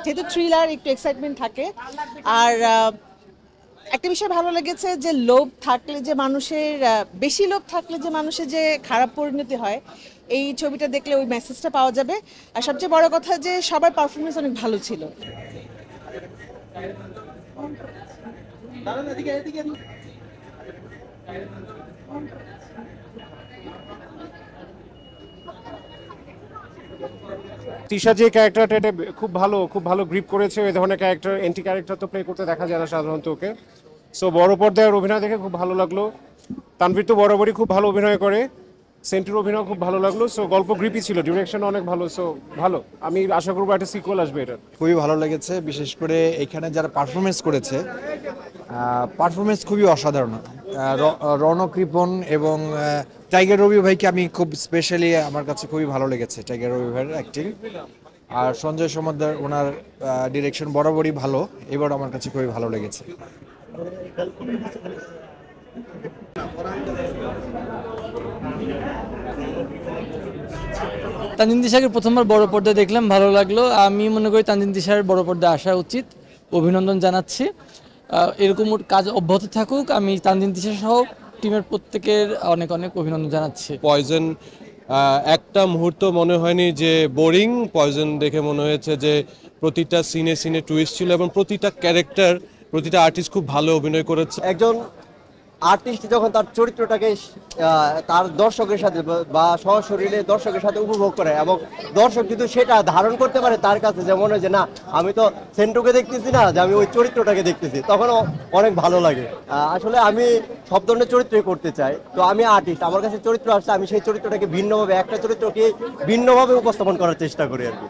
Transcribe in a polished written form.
যেহেতু থ্রিলার একটু এক্সাইটমেন্ট থাকে। আর একটা বিষয় ভালো লেগেছে যে লোভ থাকলে যে মানুষের বেশি লোভ থাকলে যে মানুষের যে খারাপ পরিণতি হয়, এই ছবিটা দেখলে ওই মেসেজটা পাওয়া যাবে। আর সবচেয়ে বড় কথা যে সবার পারফরমেন্স অনেক ভালো ছিল। তিশা যে ক্যারেক্টারটা এটা খুব ভালো গ্রিপ করেছে। এই ধরনের ক্যারেক্টার এন্টি ক্যারেক্টার তো প্লে করতে দেখা যায় না সাধারণত ওকে। সো বড় পর্দায় অভিনয় দেখে খুব ভালো লাগলো। তানভীর তো বরাবরই খুব ভালো অভিনয় করে, সেন্টুর অভিনয় খুব ভালো লাগলো। সো গল্প গ্রিপই ছিল, ডিরেকশন অনেক ভালো। সো ভালো, আমি আশা করবো একটা সিকুয়েল আসবে এটা। খুবই ভালো লেগেছে, বিশেষ করে এখানে যারা পারফরমেন্স করেছে পারফরমেন্স খুবই অসাধারণ। রনক রিপন এবং টাইগার রবি ভাইকে আমি খুব স্পেশালি, আমার কাছে খুবই ভালো লেগেছে টাইগার রবি ভাইয়ের অ্যাক্টিং। আর সঞ্জয় সমাদ্দার ওনার ডিরেকশন বরাবরই ভালো, এবার আমার কাছে খুবই ভালো লেগেছে। তানজিন তিশাকে প্রথমবার বড় পর্দায় দেখলাম, ভালো লাগলো। আমি মনে করি তানজিন তিশার বড় পর্দায় আসা উচিত। অভিনন্দন জানাচ্ছি, এরকম ওর কাজ অব্যাহত থাকুক। আমি তানজিন তিশা সহ টিমের প্রত্যেকের অনেক অনেক অভিনন্দন জানাচ্ছি। পয়জন একটা মুহূর্ত মনে হয়নি যে বোরিং। পয়জন দেখে মনে হয়েছে যে প্রতিটা সিনে সিনে টুইস্ট ছিল এবং প্রতিটা ক্যারেক্টার, প্রতিটা আর্টিস্ট খুব ভালো অভিনয় করেছে। একজন আর্টিস্ট যখন তার চরিত্রটাকে তার দর্শকের সাথে বা সশরীরে দর্শকের সাথে উপভোগ করে এবং দর্শক যদি সেটা ধারণ করতে পারে তার কাছে, যেমন হয় যে না আমি তো সেন্টুকে দেখতেছি না, যে আমি ওই চরিত্রটাকে দেখতেছি, তখন অনেক ভালো লাগে। আসলে আমি সব ধরনের চরিত্রই করতে চাই। তো আমি আর্টিস্ট, আমার কাছে চরিত্র আসছে, আমি সেই চরিত্রটাকে ভিন্নভাবে, একটা চরিত্রকে ভিন্নভাবে উপস্থাপন করার চেষ্টা করি আর কি।